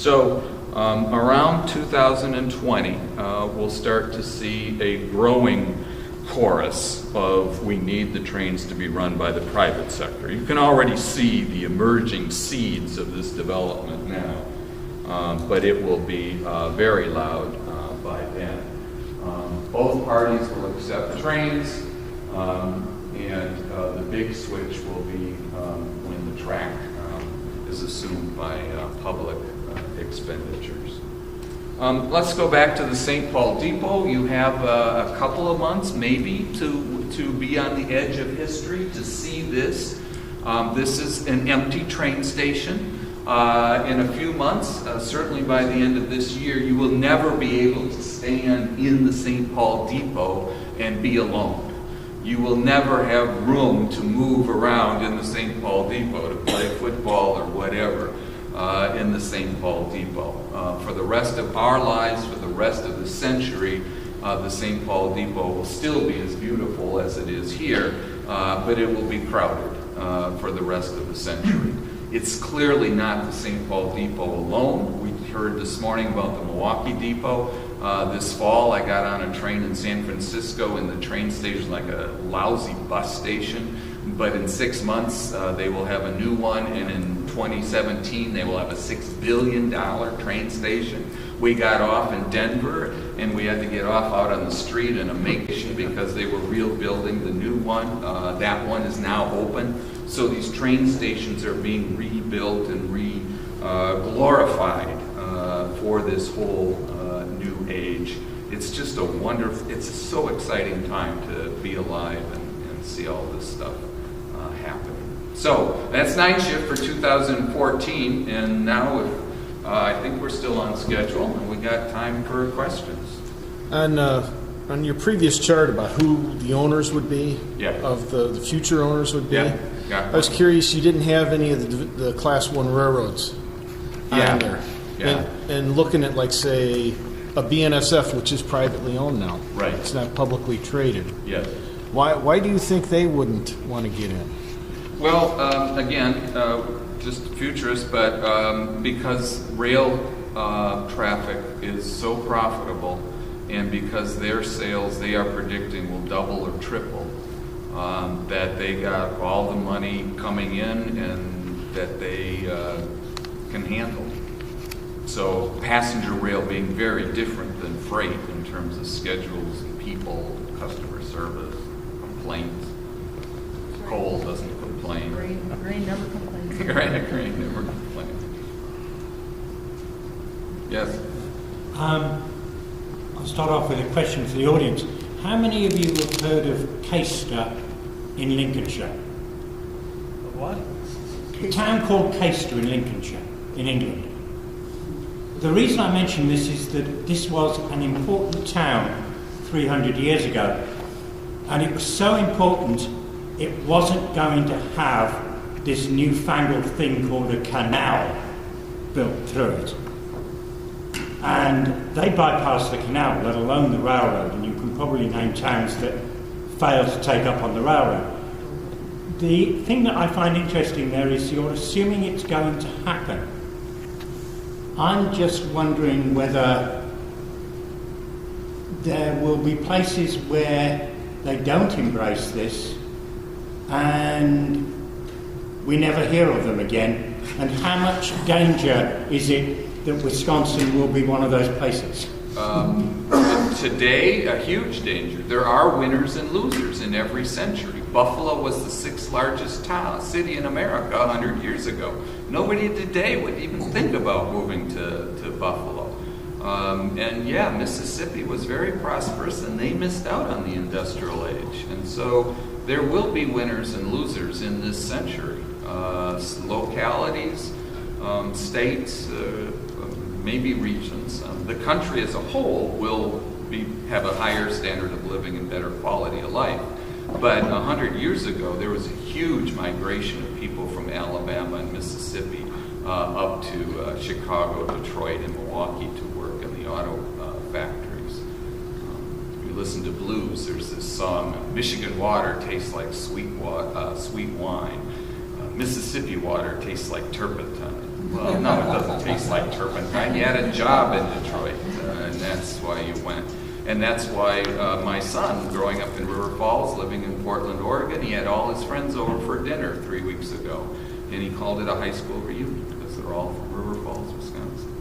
So around 2020, we'll start to see a growing chorus of we need the trains to be run by the private sector. You can already see the emerging seeds of this development now, but it will be very loud by then. Both parties will accept trains, and the big switch will be when the track is assumed by public expenditures. Let's go back to the St. Paul Depot. You have a couple of months, maybe, to be on the edge of history, to see this. This is an empty train station. In a few months, certainly by the end of this year, you will never be able to stand in the St. Paul Depot and be alone. You will never have room to move around in the St. Paul Depot, to play football or whatever in the St. Paul Depot. For the rest of our lives, for the rest of the century, the St. Paul Depot will still be as beautiful as it is here, but it will be crowded for the rest of the century. It's clearly not the St. Paul Depot alone. We heard this morning about the Milwaukee Depot. This fall, I got on a train in San Francisco, and the train station like a lousy bus station. But in 6 months, they will have a new one, and in 2017, they will have a $6 billion train station. We got off in Denver, and we had to get off out on the street in a makeshift because they were building the new one. That one is now open. So these train stations are being rebuilt and glorified for this whole new age. It's just it's a so exciting time to be alive and see all this stuff happening. So that's night shift for 2014, and now I think we're still on schedule, and we got time for questions. On your previous chart about who the owners would be, of the future owners would be, I was curious, you didn't have any of the Class 1 railroads on there. Yeah. And looking at, like, say, a BNSF, which is privately owned now. Right. It's not publicly traded. Yes. Why do you think they wouldn't want to get in? Well, again, just futurist, but because rail traffic is so profitable, and because their sales they are predicting will double or triple, that they got all the money coming in and that they can handle. So passenger rail being very different than freight in terms of schedules and people, customer service, complaints. Coal doesn't complain. Grain never complains. Grain never complains. Yes? I'll start off with a question for the audience. How many of you have heard of Caister in Lincolnshire? What? A town called Caister in Lincolnshire, in England. The reason I mention this is that this was an important town 300 years ago, and it was so important it wasn't going to have this newfangled thing called a canal built through it. And they bypassed the canal, let alone the railroad, and you can probably name towns that failed to take up on the railroad. The thing that I find interesting there is you're assuming it's going to happen. I'm just wondering whether there will be places where they don't embrace this and we never hear of them again, and how much danger is it that Wisconsin will be one of those places? Today, a huge danger. There are winners and losers in every century. Buffalo was the 6th largest city in America 100 years ago. Nobody today would even think about moving to Buffalo. And yeah, Mississippi was very prosperous, and they missed out on the industrial age. And so there will be winners and losers in this century. Localities, states, maybe regions. The country as a whole will have a higher standard of living and better quality of life. But 100 years ago, there was a huge migration of people from Alabama and Mississippi up to Chicago, Detroit, and Milwaukee to work in the auto factories. If you listen to blues, there's this song, Michigan water tastes like sweet wine. Mississippi water tastes like turpentine. Well, no, it doesn't taste like turpentine. You had a job in Detroit, and that's why you went. And that's why my son, growing up in River Falls, living in Portland, Oregon, he had all his friends over for dinner 3 weeks ago. And he called it a high school reunion because they're all from River Falls, Wisconsin.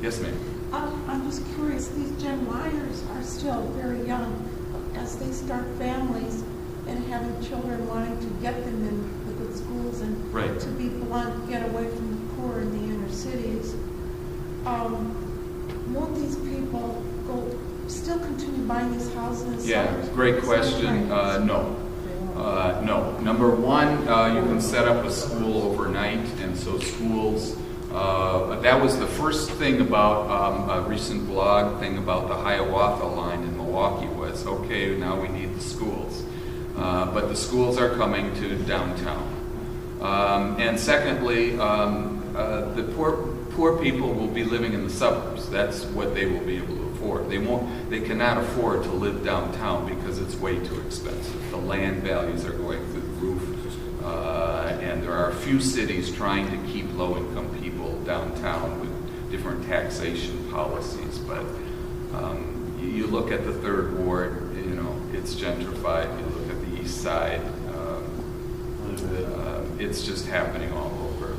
Yes, ma'am. I'm just curious, these Gen Yers are still very young. As they start families and having children, wanting to get them in the good schools and right. to be blunt, get away from the poor in the inner cities, won't these people still continue buying these houses? Yeah, great question. No. No. Number one, you can set up a school overnight, and so schools, that was the first thing about a recent blog thing about the Hiawatha line in Milwaukee was, okay, now we need the schools. But the schools are coming to downtown. And secondly, the poor people will be living in the suburbs. That's what they will be able to afford. They cannot afford to live downtown because it's way too expensive. The land values are going through the roof, and there are a few cities trying to keep low-income people downtown with different taxation policies. But you look at the Third Ward, it's gentrified. You look at the East Side, it's just happening all over.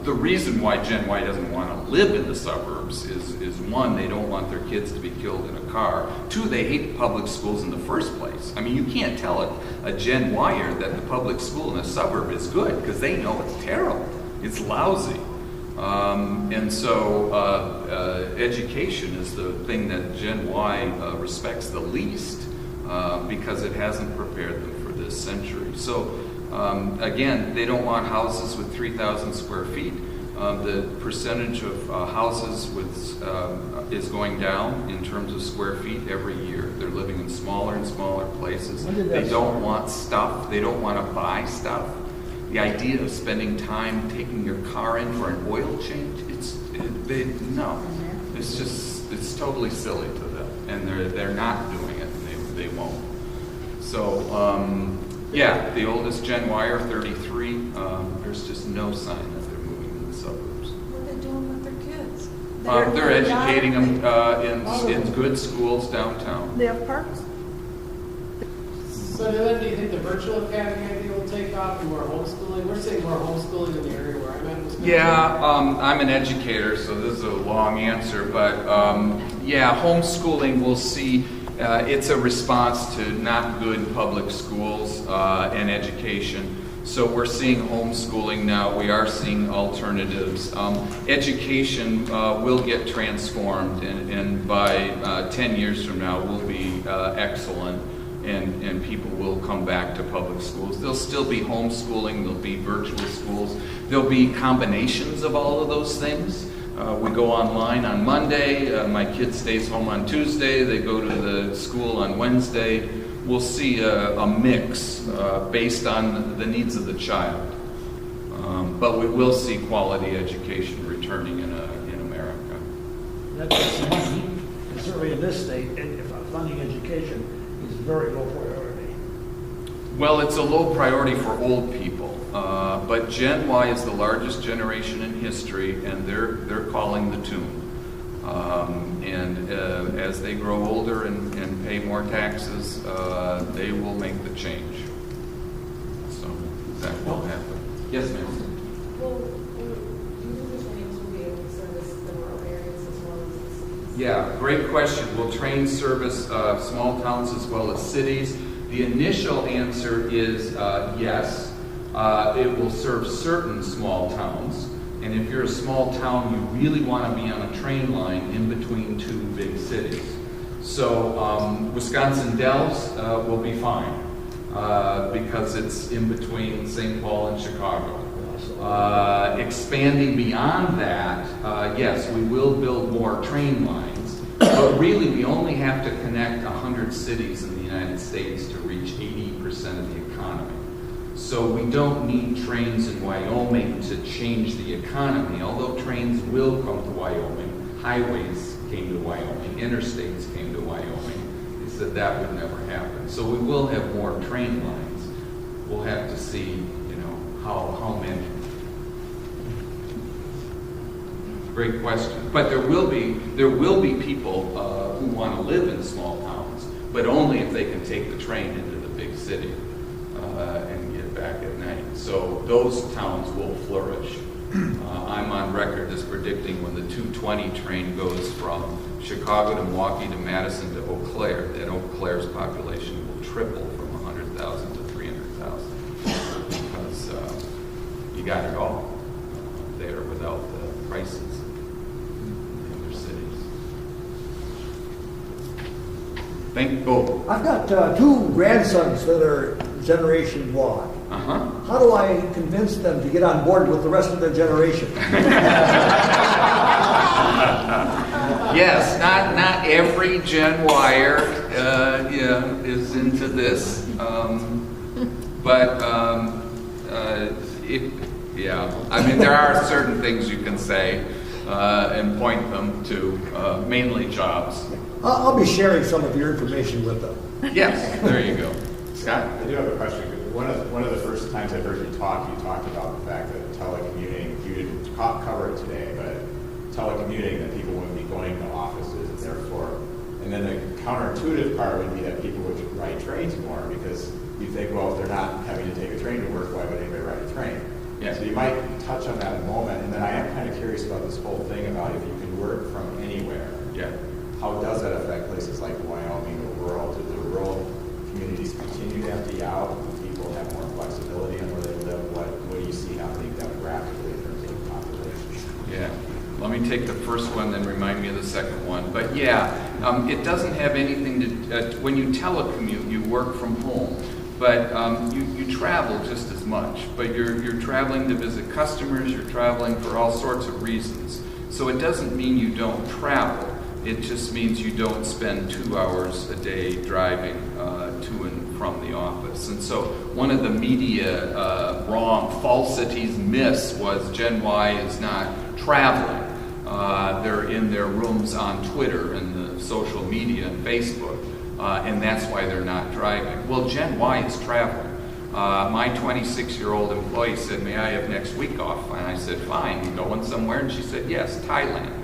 The reason why Gen Y doesn't want to live in the suburbs is one, they don't want their kids to be killed in a car. Two, they hate public schools in the first place. I mean, you can't tell a Gen Y-er that the public school in a suburb is good because they know it's terrible. It's lousy. And so education is the thing that Gen Y respects the least because it hasn't prepared them for this century. So again, they don't want houses with 3,000 square feet. The percentage of houses is going down in terms of square feet every year. They're living in smaller and smaller places. They don't want stuff. They don't want to buy stuff. The idea of spending time taking your car in for an oil change, it's totally silly to them, and they're not doing it. They won't. So yeah, the oldest Gen Y are 33. There's just no sign that they're moving in the suburbs. What are they doing with their kids? They're educating them in good schools downtown. They have parks. So then, do you think the virtual academy idea will take off and more homeschooling? We're seeing more homeschooling in the area where I'm at. Yeah, I'm an educator, so this is a long answer, but yeah, homeschooling we'll see. It's a response to not good public schools and education. So we're seeing homeschooling now. We are seeing alternatives. Education will get transformed, and by 10 years from now will be excellent. And people will come back to public schools. There'll still be homeschooling, there'll be virtual schools, there'll be combinations of all of those things. We go online on Monday, my kid stays home on Tuesday, they go to the school on Wednesday. We'll see a mix based on the needs of the child. But we will see quality education returning in America. That's money, and certainly in this state, funding education is very low priority. Well, it's a low priority for old people, but Gen Y is the largest generation in history, and they're calling the tune. And as they grow older and pay more taxes, they will make the change. So that will happen. Yes, ma'am. Well, do you think the trains will be able to service the rural areas as well as the cities? Yeah, great question. Will trains service small towns as well as cities? The initial answer is yes. It will serve certain small towns. And if you're a small town, you really want to be on a train line in between two big cities. So Wisconsin Dells will be fine because it's in between St. Paul and Chicago. Expanding beyond that, yes, we will build more train lines, but really we only have to connect 100 cities in the United States to reach 80% of the economy. So we don't need trains in Wyoming to change the economy, although trains will come to Wyoming. Highways came to Wyoming, interstates came to Wyoming. They said that would never happen. So we will have more train lines. We'll have to see, How many? Great question. But there will be people who want to live in small towns, but only if they can take the train into the big city and get back at night. So those towns will flourish. I'm on record as predicting when the 220 train goes from Chicago to Milwaukee to Madison to Eau Claire, that Eau Claire's population will triple from 100,000 to 300,000 because you got it all there without the prices in other cities. I've got two grandsons that are Generation Y. How do I convince them to get on board with the rest of their generation? Yes, not every Gen Wyer is into this, but I mean there are certain things you can say and point them to, mainly jobs. I'll be sharing some of your information with them. Yes, there you go. Scott? I do have a question. One of the first times I heard you talked about the fact that telecommuting, you didn't cover it today, but telecommuting, that people wouldn't be going to offices and therefore, and then the counterintuitive part would be that people would ride trains more because you think, well, if they're not having to take a train to work, why would anybody ride a train? Yeah. So you might touch on that in a moment, and then I am kind of curious about this whole thing about if you can work from anywhere. Yeah. How does that affect places like Wyoming or rural? Do the rural communities continue to empty out? Do people have more flexibility on where they live? What do you see happening demographically in terms of population? Yeah. Let me take the first one, then remind me of the second one. But yeah, it doesn't have anything to, when you telecommute, you work from home. But you travel just as much. But you're traveling to visit customers, you're traveling for all sorts of reasons. So it doesn't mean you don't travel. It just means you don't spend 2 hours a day driving to and from the office. And so one of the media falsities, myths was Gen Y is not traveling. They're in their rooms on Twitter and the social media and Facebook, and that's why they're not driving. Well, Gen Y is traveling. My 26-year-old employee said, "May I have next week off?" And I said, "Fine, you going somewhere?" And she said, "Yes, Thailand."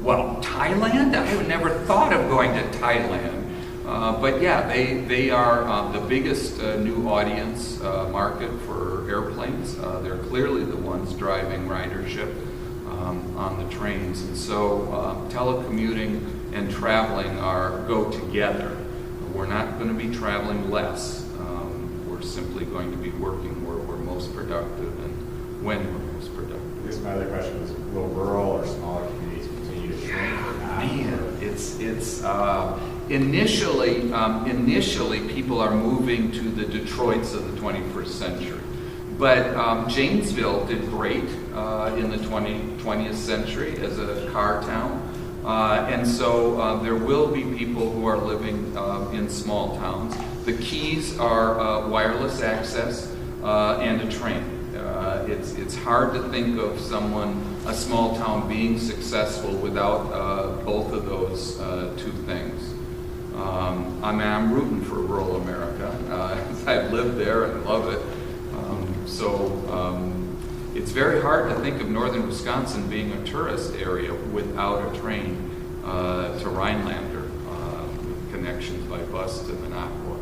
Well, Thailand? I had never thought of going to Thailand. But yeah, they are the biggest new audience market for airplanes. They're clearly the ones driving ridership on the trains. And so telecommuting and traveling go together. We're not going to be traveling less. We're simply going to be working where we're most productive and when we're most productive. I guess my other question is, will rural or smaller communities continue to shrink or not? Man, it's initially people are moving to the Detroits of the 21st century. But Janesville did great in the 20th century as a car town. And so there will be people who are living in small towns. The keys are wireless access and a train. It's hard to think of a small town being successful without both of those two things. I'm rooting for rural America. I've lived there and love it. It's very hard to think of northern Wisconsin being a tourist area without a train to Rhinelander with connections by bus to Minocqua.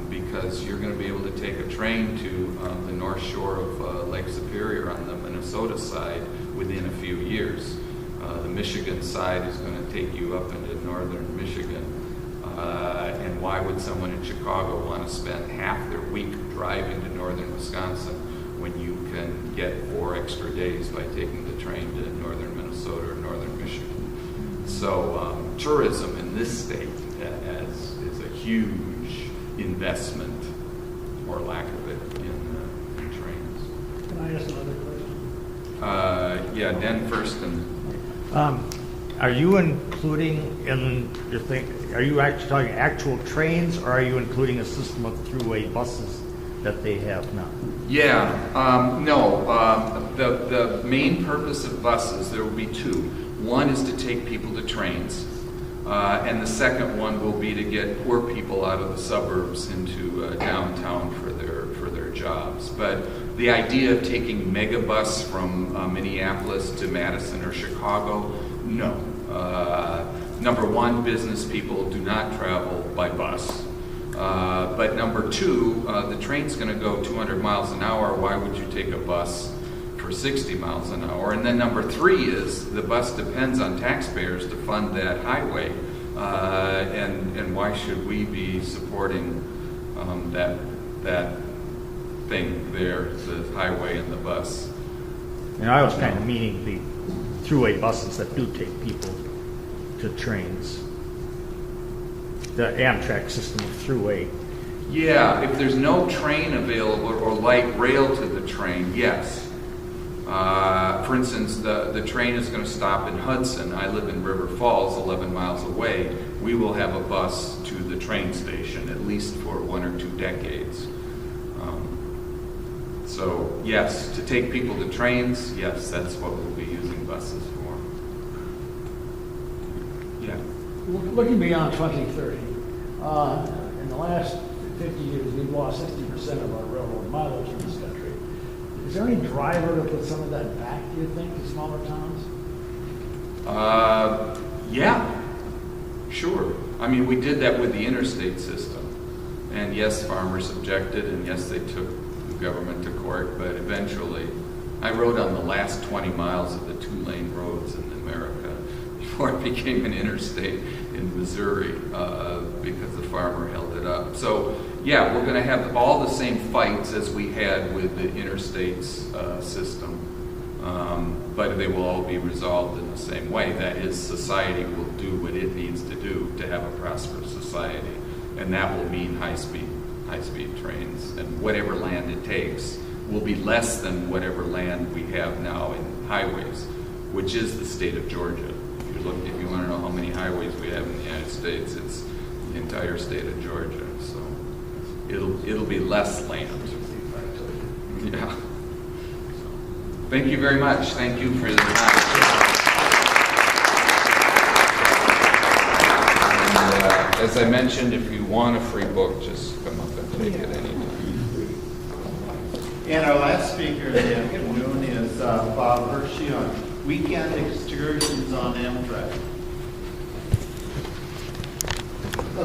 Because you're going to be able to take a train to the north shore of Lake Superior on the Minnesota side within a few years. The Michigan side is going to take you up into northern Michigan. And why would someone in Chicago want to spend half their week driving to northern Wisconsin when you can get 4 extra days by taking the train to northern Minnesota or northern Michigan? So tourism in this state is a huge investment, or lack of it, in trains. Can I ask another question? Yeah, Den first. Are you including in your thing, are you actually talking actual trains, or are you including a system of throughway buses that they have now? Yeah, no. The main purpose of buses, there will be 2. One is to take people to trains, and the second one will be to get poor people out of the suburbs into downtown for their jobs. But the idea of taking megabus from Minneapolis to Madison or Chicago, no. Number one, business people do not travel by bus. But number two, the train's going to go 200 miles an hour. Why would you take a bus for 60 miles an hour? And then number three is the bus depends on taxpayers to fund that highway. And why should we be supporting that thing there, the highway and the bus? And I was kind of meaning the throughway buses that do take people to trains. The Amtrak system of throughway. Yeah, if there's no train available or light rail to the train, yes. For instance, the train is going to stop in Hudson. I live in River Falls, 11 miles away. We will have a bus to the train station, at least for 1 or 2 decades. So, yes, to take people to trains, yes, that's what we'll be using buses for. Yeah. Looking beyond 2030, in the last 50 years, we've lost 60% of our railroad mileage in this country. Is there any driver to put some of that back, do you think, to smaller towns? Yeah, sure. I mean, we did that with the interstate system. And yes, farmers objected, and yes, they took the government to court, but eventually, I rode on the last 20 miles of the 2-lane roads in America before it became an interstate in Missouri because the farmer held it up. So, yeah, we're going to have all the same fights as we had with the interstates system, but they will all be resolved in the same way. That is, society will do what it needs to do to have a prosperous society, and that will mean high-speed trains, and whatever land it takes will be less than whatever land we have now in highways, which is the state of Georgia. If you want to know how many highways we have in the United States, it's the entire state of Georgia. So it'll be less land. Yeah. Thank you very much. Thank you for the time. And, as I mentioned, if you want a free book, just come up and take it anytime. And our last speaker this afternoon is Bob Hershey on weekend excursions on Amtrak.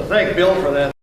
Thank Bill for that.